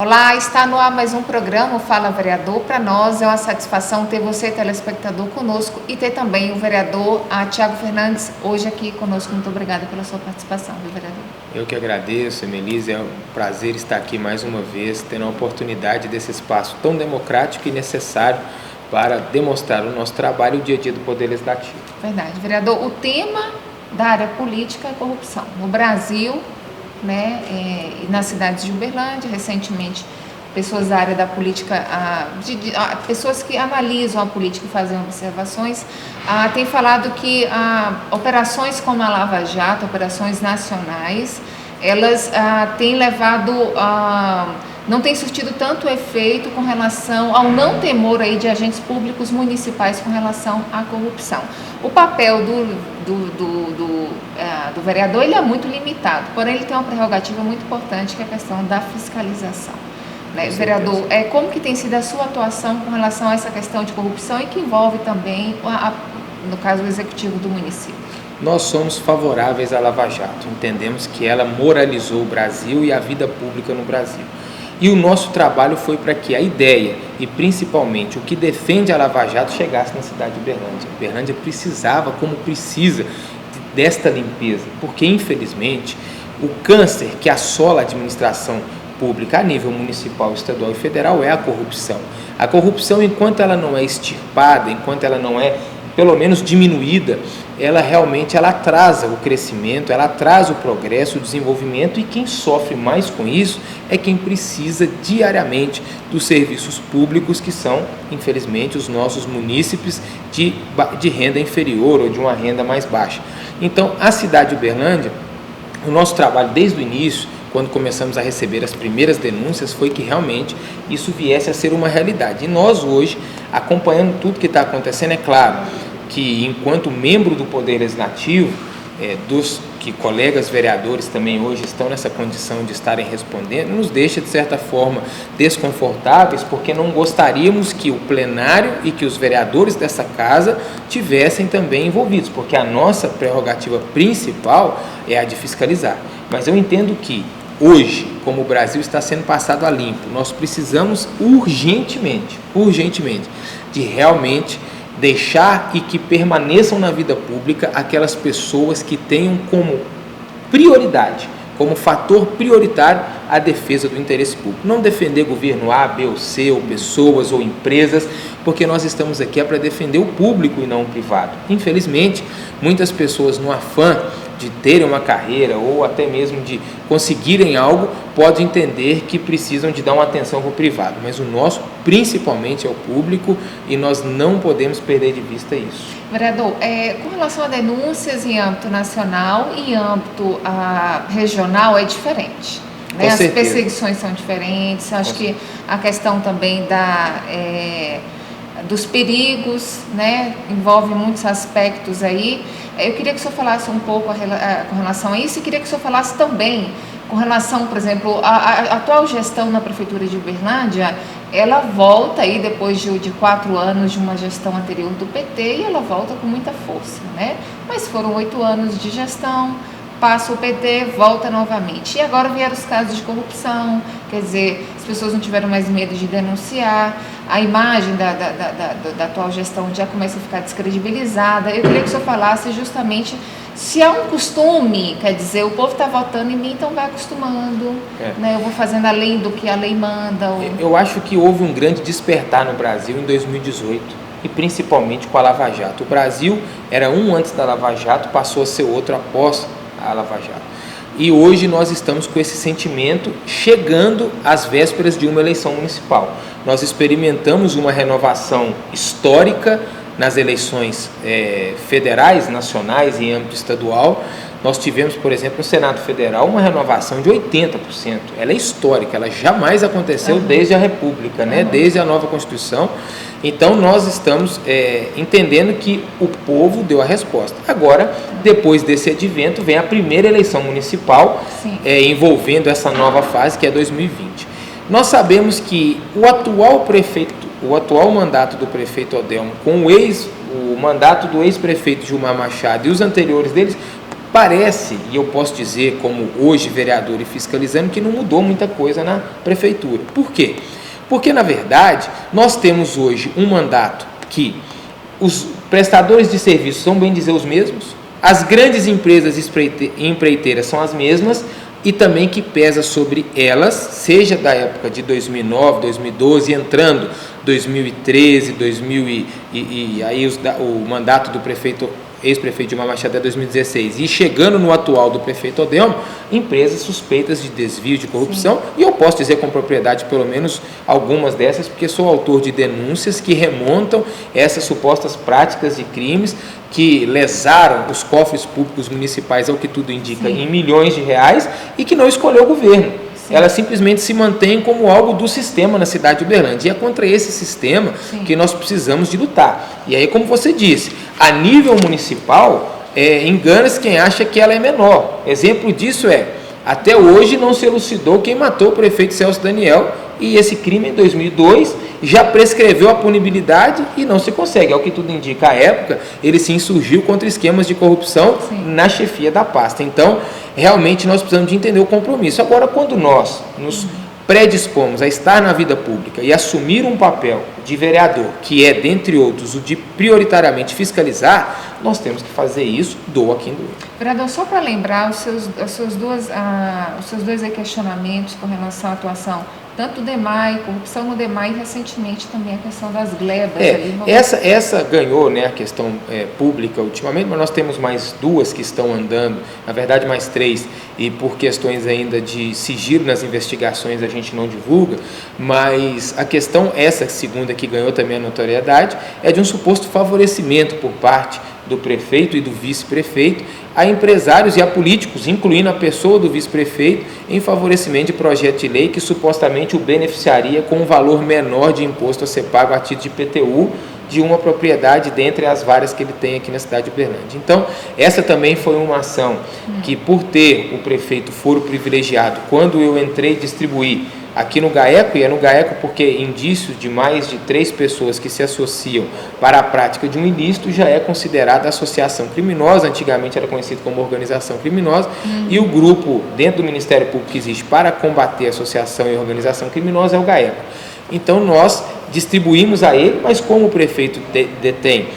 Olá, está no ar mais um programa, o Fala Vereador. Para nós é uma satisfação ter você, telespectador, conosco e ter também o vereador Tiago Fernandes hoje aqui conosco. Muito obrigada pela sua participação, viu, vereador? Eu que agradeço, Emelise, é um prazer estar aqui mais uma vez, tendo a oportunidade desse espaço tão democrático e necessário para demonstrar o nosso trabalho e o dia a dia do Poder Legislativo. Verdade, vereador. O tema da área política é corrupção. No Brasil, né, e nas cidades de Uberlândia, recentemente, pessoas da área da política, pessoas que analisam a política e fazem observações, têm falado que operações como a Lava Jato, operações nacionais, elas têm levado não tem surtido tanto efeito com relação ao não temor aí de agentes públicos municipais com relação à corrupção. O papel do vereador ele é muito limitado, porém ele tem uma prerrogativa muito importante, que é a questão da fiscalização. Né? Vereador, como que tem sido a sua atuação com relação a essa questão de corrupção e que envolve também, no caso, o executivo do município? Nós somos favoráveis à Lava Jato, entendemos que ela moralizou o Brasil e a vida pública no Brasil. E o nosso trabalho foi para que a ideia e principalmente o que defende a Lava Jato chegasse na cidade de Uberlândia. Uberlândia precisava, como precisa, desta limpeza, porque infelizmente o câncer que assola a administração pública a nível municipal, estadual e federal é a corrupção. A corrupção, enquanto ela não é extirpada, enquanto ela não é pelo menos diminuída, ela realmente atrasa o crescimento, ela atrasa o progresso, o desenvolvimento, e quem sofre mais com isso é quem precisa diariamente dos serviços públicos, que são, infelizmente, os nossos munícipes de renda inferior ou de uma renda mais baixa. Então, a cidade de Uberlândia, o nosso trabalho desde o início, quando começamos a receber as primeiras denúncias, foi que realmente isso viesse a ser uma realidade. E nós hoje, acompanhando tudo que está acontecendo, é claro que enquanto membro do Poder Legislativo, dos que colegas vereadores também hoje estão nessa condição de estarem respondendo, nos deixa de certa forma desconfortáveis, porque não gostaríamos que o plenário e que os vereadores dessa casa tivessem também envolvidos, porque a nossa prerrogativa principal é a de fiscalizar. Mas eu entendo que hoje, como o Brasil está sendo passado a limpo, nós precisamos urgentemente, de realmente deixar e que permaneçam na vida pública aquelas pessoas que tenham como prioridade, como fator prioritário, a defesa do interesse público. Não defender governo A, B ou C, ou pessoas ou empresas, porque nós estamos aqui para defender o público e não o privado. Infelizmente, muitas pessoas, no afã de terem uma carreira ou até mesmo de conseguirem algo, podem entender que precisam de dar uma atenção para o privado, mas o nosso principalmente é o público e nós não podemos perder de vista isso. Vereador, com relação a denúncias em âmbito nacional e em âmbito regional é diferente, né? As perseguições são diferentes, acho que a questão também dos perigos, né, envolve muitos aspectos aí. Eu queria que o senhor falasse um pouco com relação a isso, e queria que o senhor falasse também com relação, por exemplo, a atual gestão na Prefeitura de Uberlândia. Ela volta aí depois de 4 anos de uma gestão anterior do PT, e ela volta com muita força, né? Mas foram 8 anos de gestão, passa o PT, volta novamente. E agora vieram os casos de corrupção, quer dizer, as pessoas não tiveram mais medo de denunciar, a imagem da atual gestão já começa a ficar descredibilizada. Eu queria que o senhor falasse justamente se há um costume, quer dizer, o povo está votando em mim, então vai acostumando, né? Eu vou fazendo além do que a lei manda. Eu acho que houve um grande despertar no Brasil em 2018, e principalmente com a Lava Jato. O Brasil era um antes da Lava Jato, passou a ser outro após a Lava Jato. E hoje nós estamos com esse sentimento chegando às vésperas de uma eleição municipal. Nós experimentamos uma renovação histórica nas eleições federais, nacionais e em âmbito estadual. Nós tivemos, por exemplo, no Senado Federal, uma renovação de 80%. Ela é histórica, ela jamais aconteceu desde a República, né? Desde a nova Constituição. Então, nós estamos entendendo que o povo deu a resposta. Agora, depois desse advento, vem a primeira eleição municipal, envolvendo essa nova fase, que é 2020. Nós sabemos que o atual mandato do prefeito Odelmo, com o mandato do ex-prefeito Gilmar Machado e os anteriores deles, Parece, e eu posso dizer como hoje vereador e fiscalizando, que não mudou muita coisa na prefeitura. Por quê? Porque, na verdade, nós temos hoje um mandato que os prestadores de serviços são, bem dizer, os mesmos, as grandes empresas empreiteiras são as mesmas, e também que pesa sobre elas, seja da época de 2009, 2012, entrando 2013, 2000 e aí o mandato do prefeito, ex-prefeito Gilmar Machado é 2016, e chegando no atual do prefeito Odelmo, empresas suspeitas de desvio, de corrupção. Sim. E eu posso dizer com propriedade pelo menos algumas dessas, porque sou autor de denúncias que remontam essas supostas práticas de crimes que lesaram os cofres públicos municipais, ao que tudo indica, sim, em milhões de reais, e que não escolheu o governo. Sim. Ela simplesmente se mantém como algo do sistema na cidade de Uberlândia. E é contra esse sistema, sim, que nós precisamos de lutar. E aí, como você disse, a nível municipal, engana-se quem acha que ela é menor. Exemplo disso até hoje não se elucidou quem matou o prefeito Celso Daniel, e esse crime em 2002 já prescreveu a punibilidade e não se consegue. Ao que tudo indica, à época, ele se insurgiu contra esquemas de corrupção, sim, na chefia da pasta. Então, realmente nós precisamos de entender o compromisso. Agora, quando nós nos predispomos a estar na vida pública e assumir um papel de vereador, que é, dentre outros, o de prioritariamente fiscalizar, nós temos que fazer isso, doa quem doa. Vereador, só para lembrar os seus dois questionamentos com relação à atuação, tanto do DEMAI, corrupção no DEMAI, e recentemente também a questão das glebas. Essa ganhou, né, a questão pública ultimamente, mas nós temos mais duas que estão andando, na verdade mais três, e por questões ainda de sigilo nas investigações a gente não divulga, mas a questão, essa segunda que ganhou também a notoriedade, é de um suposto favorecimento por parte do prefeito e do vice-prefeito a empresários e a políticos, incluindo a pessoa do vice-prefeito, em favorecimento de projeto de lei que supostamente o beneficiaria com um valor menor de imposto a ser pago a título de IPTU de uma propriedade dentre as várias que ele tem aqui na cidade de Uberlândia. Então, essa também foi uma ação que, por ter o prefeito foro privilegiado, quando eu entrei distribuir aqui no GAECO, e é no GAECO porque indícios de mais de 3 pessoas que se associam para a prática de um ilícito já é considerada associação criminosa, antigamente era conhecido como organização criminosa, e o grupo dentro do Ministério Público que existe para combater a associação e organização criminosa é o GAECO. Então nós distribuímos a ele, mas como o prefeito detém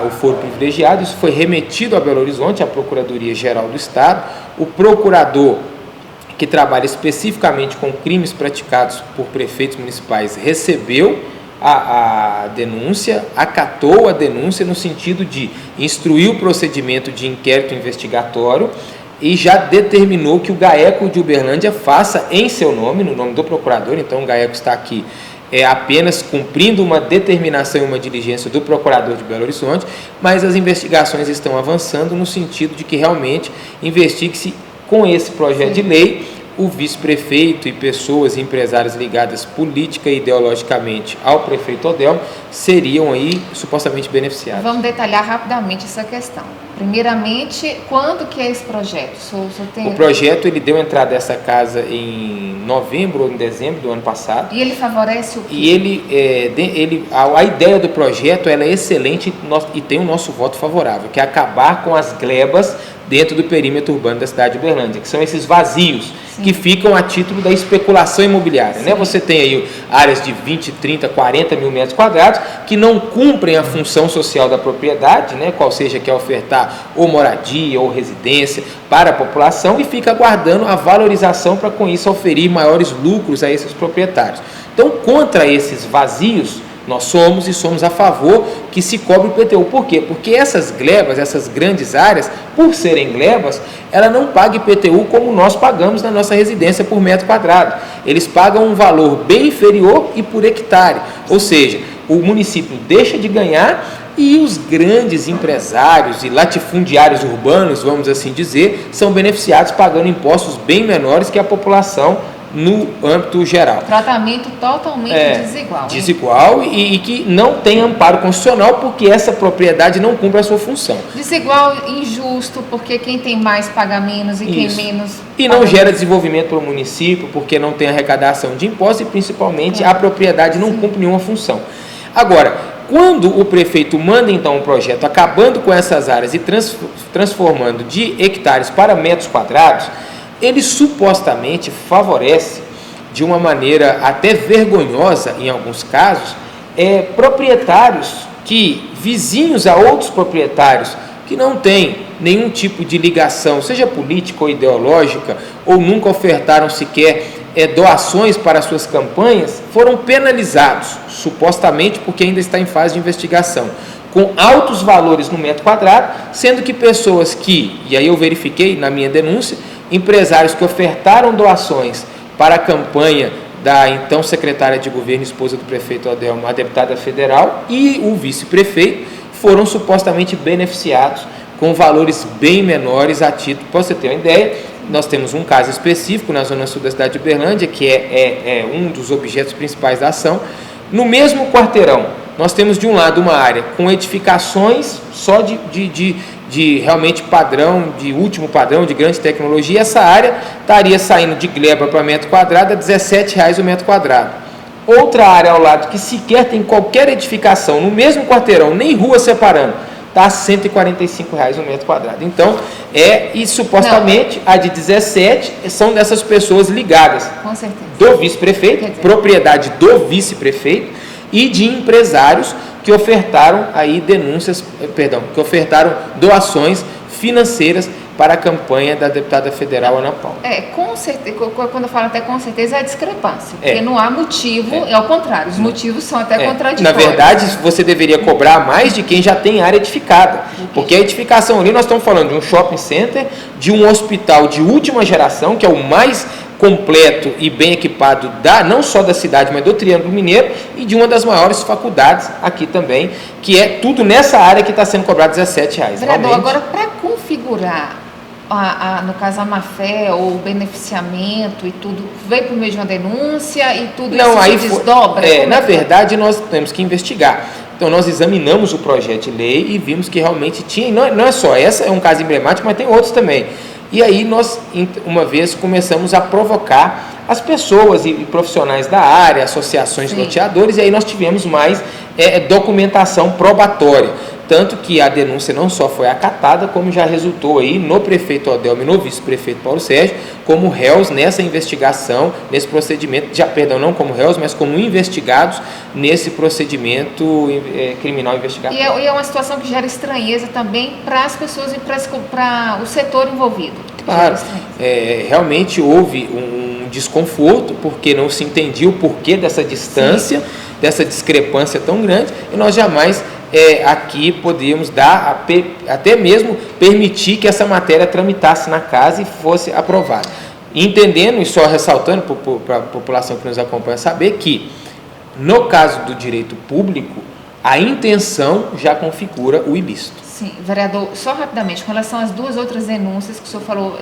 o foro privilegiado, isso foi remetido a Belo Horizonte, à Procuradoria-Geral do Estado, o procurador que trabalha especificamente com crimes praticados por prefeitos municipais, recebeu a denúncia, acatou a denúncia no sentido de instruir o procedimento de inquérito investigatório e já determinou que o GAECO de Uberlândia faça em seu nome, no nome do procurador. Então o GAECO está aqui apenas cumprindo uma determinação e uma diligência do procurador de Belo Horizonte, mas as investigações estão avançando no sentido de que realmente investigue-se com esse projeto de lei o vice-prefeito e pessoas e empresários ligadas política e ideologicamente ao prefeito Odelmo seriam aí supostamente beneficiados. Vamos detalhar rapidamente essa questão. Primeiramente, quando que é esse projeto? O projeto ele deu entrada a essa casa em novembro ou em dezembro do ano passado. E ele favorece o quê? E a ideia do projeto ela é excelente e tem o nosso voto favorável, que é acabar com as glebas dentro do perímetro urbano da cidade de Uberlândia, que são esses vazios, sim, que ficam a título da especulação imobiliária, né? Você tem aí áreas de 20, 30, 40 mil metros quadrados que não cumprem a função social da propriedade, né? Qual seja que é ofertar ou moradia ou residência para a população, e fica aguardando a valorização para com isso oferir maiores lucros a esses proprietários. Então, contra esses vazios, nós somos a favor que se cobre o IPTU. Por quê? Porque essas glebas, essas grandes áreas, por serem glebas, ela não paga IPTU como nós pagamos na nossa residência por metro quadrado. Eles pagam um valor bem inferior e por hectare. Ou seja, o município deixa de ganhar e os grandes empresários e latifundiários urbanos, vamos assim dizer, são beneficiados pagando impostos bem menores que a população no âmbito geral. Tratamento totalmente desigual. Desigual e que não tem amparo constitucional porque essa propriedade não cumpre a sua função. Desigual, injusto, porque quem tem mais paga menos e quem menos... E não gera desenvolvimento para o município porque não tem arrecadação de impostos e principalmente a propriedade não cumpre nenhuma função. Agora, Quando o prefeito manda então um projeto acabando com essas áreas e transformando de hectares para metros quadrados, ele supostamente favorece de uma maneira até vergonhosa em alguns casos, proprietários vizinhos a outros proprietários que não têm nenhum tipo de ligação, seja política ou ideológica, ou nunca ofertaram sequer doações para suas campanhas, foram penalizados, supostamente porque ainda está em fase de investigação, com altos valores no metro quadrado, sendo que pessoas e aí eu verifiquei na minha denúncia, empresários que ofertaram doações para a campanha da então secretária de governo, esposa do prefeito Adelmo, a deputada federal, e o vice-prefeito foram supostamente beneficiados com valores bem menores a título. Para você ter uma ideia, nós temos um caso específico na zona sul da cidade de Uberlândia, que é um dos objetos principais da ação. No mesmo quarteirão, nós temos de um lado uma área com edificações só de realmente padrão, de último padrão, de grande tecnologia. Essa área estaria saindo de gleba para metro quadrado a R$17 o metro quadrado. Outra área ao lado que sequer tem qualquer edificação, no mesmo quarteirão, nem rua separando, está a R$145 o metro quadrado. Então, e supostamente a de 17 são dessas pessoas ligadas do vice-prefeito, propriedade do vice-prefeito, e de empresários que ofertaram aí que ofertaram doações financeiras para a campanha da deputada federal Ana Paula. Com certeza, quando eu falo até com certeza, é a discrepância, porque não há motivo, ao contrário, os motivos são até contraditórios. Na verdade, você deveria cobrar mais de quem já tem área edificada, porque a edificação ali, nós estamos falando de um shopping center, de um hospital de última geração, que é o mais completo e bem equipado não só da cidade, mas do Triângulo Mineiro, e de uma das maiores faculdades aqui também, que é tudo nessa área que está sendo cobrado R$17. Vereador, agora para configurar no caso a má-fé ou o beneficiamento e tudo, veio por meio de uma denúncia e tudo isso se desdobra? Na verdade, nós temos que investigar. Então, nós examinamos o projeto de lei e vimos que realmente tinha, não é só essa, é um caso emblemático, mas tem outros também. E aí nós, uma vez, começamos a provocar as pessoas e profissionais da área, associações de loteadores, e aí nós tivemos mais documentação probatória. Tanto que a denúncia não só foi acatada, como já resultou aí no prefeito Adelmo e no vice-prefeito Paulo Sérgio como réus nessa investigação, nesse procedimento, não como réus, mas como investigados nesse procedimento criminal investigatório. E é uma situação que gera estranheza também para as pessoas e para o setor envolvido. Claro, realmente houve um desconforto, porque não se entendia o porquê dessa distância, dessa discrepância tão grande, e nós jamais aqui podíamos até mesmo permitir que essa matéria tramitasse na casa e fosse aprovada. Entendendo e só ressaltando para a população que nos acompanha saber que, no caso do direito público, a intenção já configura o ilícito. Sim, vereador, só rapidamente, com relação às duas outras denúncias que o senhor falou,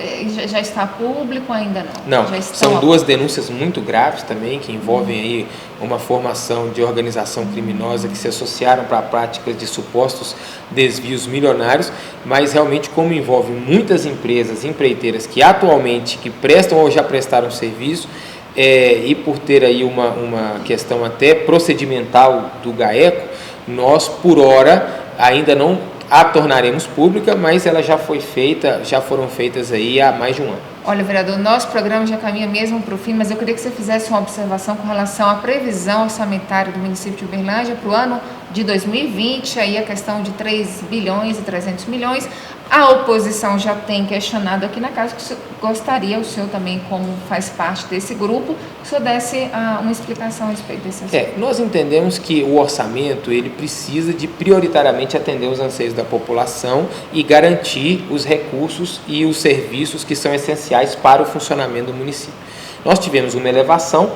já está público ou ainda não? Não, são duas denúncias muito graves também, que envolvem aí uma formação de organização criminosa que se associaram para práticas de supostos desvios milionários, mas realmente como envolve muitas empresas, empreiteiras que atualmente prestam ou já prestaram serviço, e por ter aí uma questão até procedimental do GAECO, nós por hora ainda não a tornaremos pública, mas ela já foram feitas aí há mais de um ano. Olha, vereador, nosso programa já caminha mesmo para o fim, mas eu queria que você fizesse uma observação com relação à previsão orçamentária do município de Uberlândia para o ano de 2020, aí a questão de 3 bilhões e 300 milhões. A oposição já tem questionado aqui na casa, que o senhor também, como faz parte desse grupo, que o senhor desse uma explicação a respeito desse assunto. Nós entendemos que o orçamento ele precisa de prioritariamente atender os anseios da população e garantir os recursos e os serviços que são essenciais para o funcionamento do município. Nós tivemos uma elevação,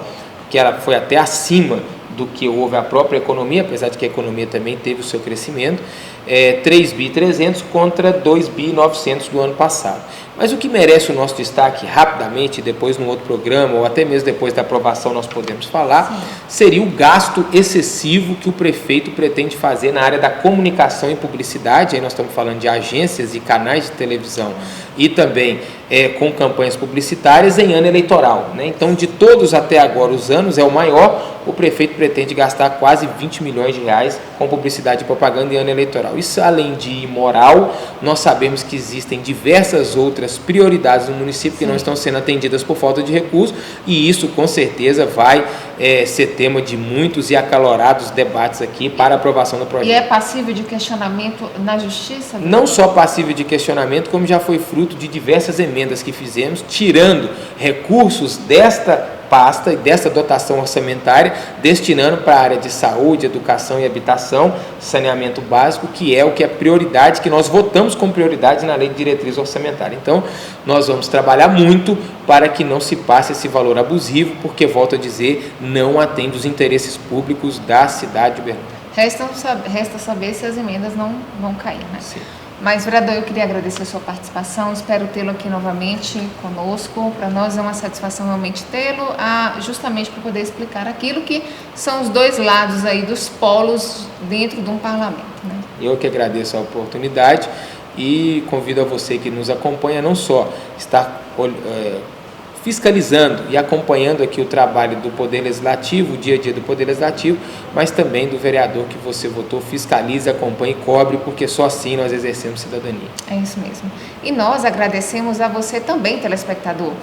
que ela foi até acima do que houve a própria economia, apesar de que a economia também teve o seu crescimento, 3.300 contra 2.900 do ano passado. Mas o que merece o nosso destaque rapidamente, depois num outro programa, ou até mesmo depois da aprovação nós podemos falar, seria o gasto excessivo que o prefeito pretende fazer na área da comunicação e publicidade. Aí nós estamos falando de agências e canais de televisão e também com campanhas publicitárias em ano eleitoral, né? Então, de todos até agora os anos, é o maior. O prefeito pretende gastar quase 20 milhões de reais com publicidade e propaganda em ano eleitoral. Isso, além de imoral, nós sabemos que existem diversas outras prioridades no município que não estão sendo atendidas por falta de recursos, e isso com certeza vai ser tema de muitos e acalorados debates aqui para aprovação do projeto. E é passível de questionamento na justiça? Não só passível de questionamento, como já foi fruto de diversas emendas que fizemos, tirando recursos desta pasta e dessa dotação orçamentária, destinando para a área de saúde, educação e habitação, saneamento básico, que é o que é prioridade, que nós votamos como prioridade na Lei de Diretriz Orçamentária. Então, nós vamos trabalhar muito para que não se passe esse valor abusivo, porque, volto a dizer, não atende os interesses públicos da cidade de Uberlândia. Resta saber se as emendas não vão cair, né? Sim. Mas, vereador, eu queria agradecer a sua participação, espero tê-lo aqui novamente conosco. Para nós é uma satisfação realmente tê-lo, justamente para poder explicar aquilo que são os dois lados aí dos polos dentro de um parlamento, né? Eu que agradeço a oportunidade e convido a você que nos acompanha não só estar fiscalizando e acompanhando aqui o trabalho do Poder Legislativo, o dia a dia do Poder Legislativo, mas também do vereador que você votou, fiscalize, acompanhe e cobre, porque só assim nós exercemos cidadania. É isso mesmo. E nós agradecemos a você também, telespectador.